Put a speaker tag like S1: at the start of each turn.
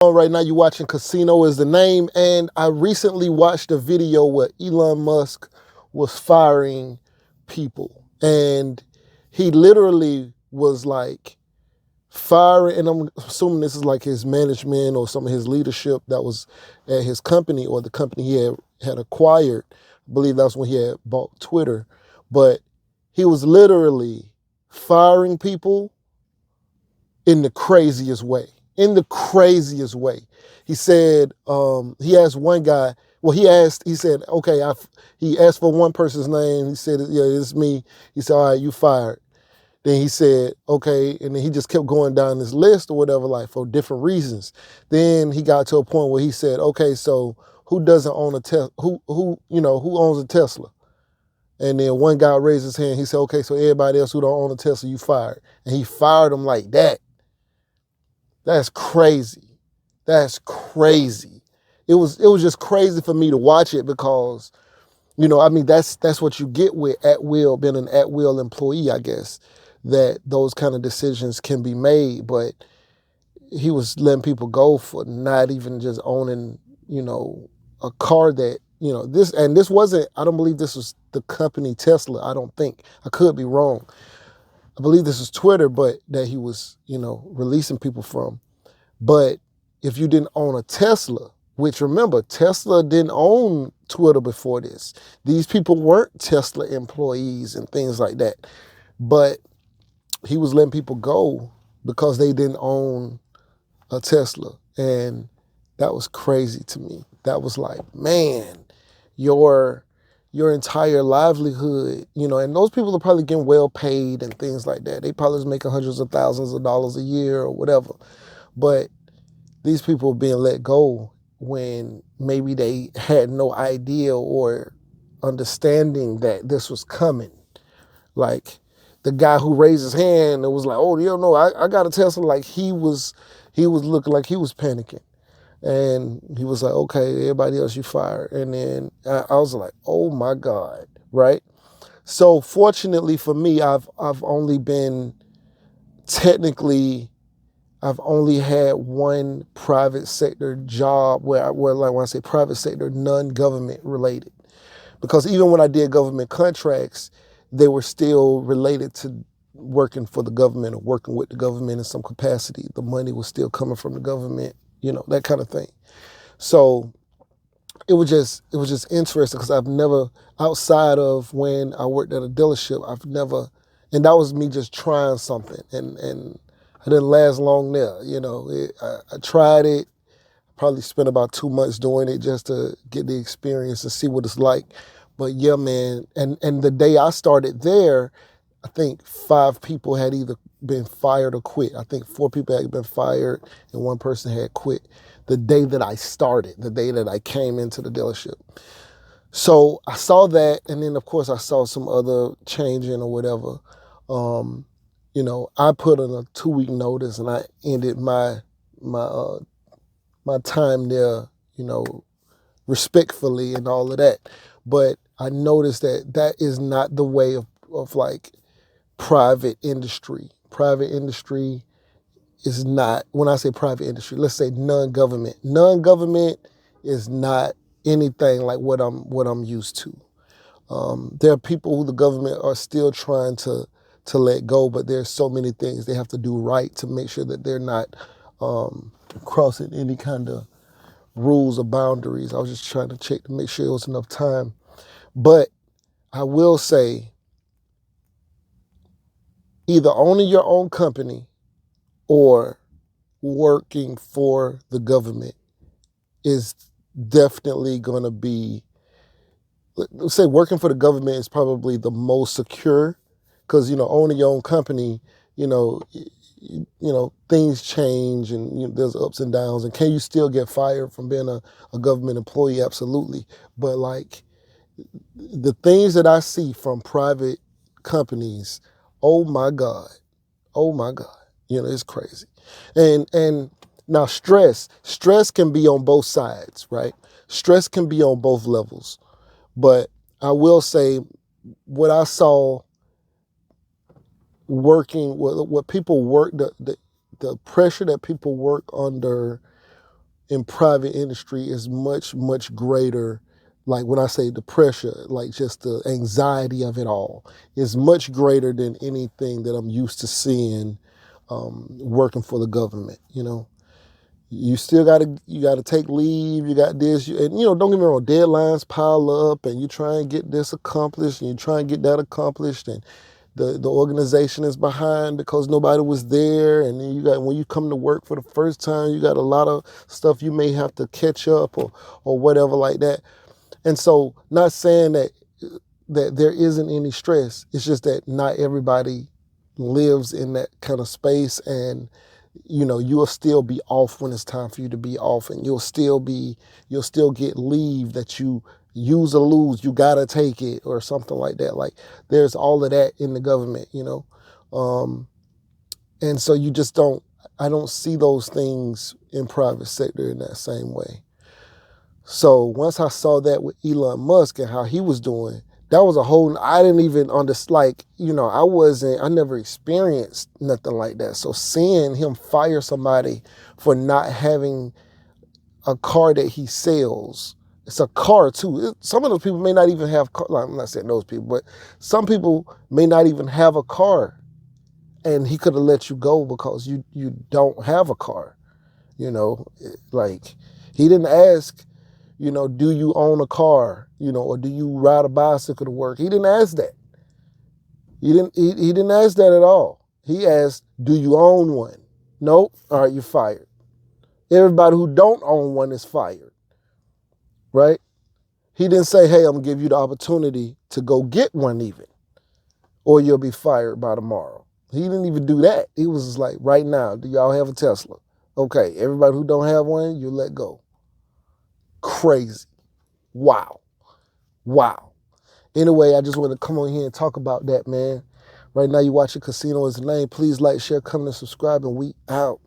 S1: Right now, you're watching Casino is the Name, and I recently watched a video where Elon Musk was firing people, and he literally was like firing, and I'm assuming this is like his management or some of his leadership that was at his company or the company he had acquired. I believe that's when he had bought Twitter, but he was literally firing people in the craziest way. In the craziest way. He said, he asked one guy, well, he said, okay, he asked for one person's name. He said, yeah, it's me. He said, all right, you fired. Then he said, okay, and then he just kept going down this list or whatever, like for different reasons. Then he got to a point where he said, okay, so who doesn't own a Tesla? Who owns a Tesla? And then one guy raised his hand. He said, okay, so everybody else who don't own a Tesla, you fired. And he fired him like that. That's crazy. That's crazy. It was just crazy for me to watch it because, that's what you get with at will, being an at will employee, I guess, that those kind of decisions can be made. But he was letting people go for not even just owning, a car that, this wasn't, I don't believe this was the company Tesla. I don't think. I could be wrong. I believe this is Twitter, but that he was, releasing people from. But if you didn't own a Tesla, which remember, Tesla didn't own Twitter before this. These people weren't Tesla employees and things like that. But he was letting people go because they didn't own a Tesla. And that was crazy to me. That was like, man, your entire livelihood, and those people are probably getting well paid and things like that. They probably was making hundreds of thousands of dollars a year or whatever. But these people are being let go when maybe they had no idea or understanding that this was coming. Like the guy who raised his hand and was like, oh, you don't know, I got a Tesla. Like he was looking like he was panicking. And he was like, okay, everybody else you fired. And then I was like, oh my God, right? So fortunately for me, I've only been technically, I've only had one private sector job where like when I say private sector, non-government related. Because even when I did government contracts, they were still related to working for the government or working with the government in some capacity. The money was still coming from the government, that kind of thing. So it was just interesting because I've never, outside of when I worked at a dealership, and that was me just trying something, and I didn't last long there. I tried it, probably spent about 2 months doing it just to get the experience and see what it's like. But yeah, man, and the day I started there, I think 5 people had either been fired or quit. I think 4 people had been fired and 1 person had quit the day that I started, the day that I came into the dealership. So I saw that, and then of course I saw some other changing or whatever. I put in a 2-week notice and I ended my time there, respectfully and all of that. But I noticed that is not the way of like private industry. Private industry is not, when I say private industry, let's say non-government. Non-government is not anything like what I'm used to. There are people who the government are still trying to let go, but there's so many things they have to do right to make sure that they're not crossing any kind of rules or boundaries. I was just trying to check to make sure it was enough time. But I will say, either owning your own company or working for the government is definitely going to be, let's say working for the government is probably the most secure because, owning your own company, things change and there's ups and downs. And can you still get fired from being a government employee? Absolutely. But like the things that I see from private companies, oh my God, it's crazy. And now stress can be on both sides, right? Stress can be on both levels. But I will say what I saw working, what people work, the pressure that people work under in private industry is much, much greater. Like when I say the pressure, like just the anxiety of it all is much greater than anything that I'm used to seeing working for the government. You know, you still gotta take leave. You got this, and don't get me wrong. Deadlines pile up, and you try and get this accomplished, and you try and get that accomplished, and the organization is behind because nobody was there, and then when you come to work for the first time, you got a lot of stuff you may have to catch up or whatever like that. And so, not saying that there isn't any stress. It's just that not everybody lives in that kind of space, and you'll still be off when it's time for you to be off, and you'll still get leave that you use or lose, you gotta take it or something like that. Like there's all of that in the government, and so I don't see those things in private sector in that same way. So once I saw that with Elon Musk and how he was doing, that was I didn't even understand, I never experienced nothing like that. So seeing him fire somebody for not having a car that he sells, it's a car too. Some of those people may not even have, I'm not saying those people, but some people may not even have a car, and he could have let you go because you don't have a car. Like he didn't ask, do you own a car, or do you ride a bicycle to work? He didn't ask that. He didn't ask that at all. He asked, do you own one? Nope. All right, you're fired. Everybody who don't own one is fired, right? He didn't say, hey, I'm gonna give you the opportunity to go get one even, or you'll be fired by tomorrow. He didn't even do that. He was just like, right now, do y'all have a Tesla? Okay, everybody who don't have one, you let go. Crazy. Wow. Anyway, I just want to come on here and talk about that, man. Right now, you're watching Casino is the Name. Please like, share, comment, and subscribe, and we out.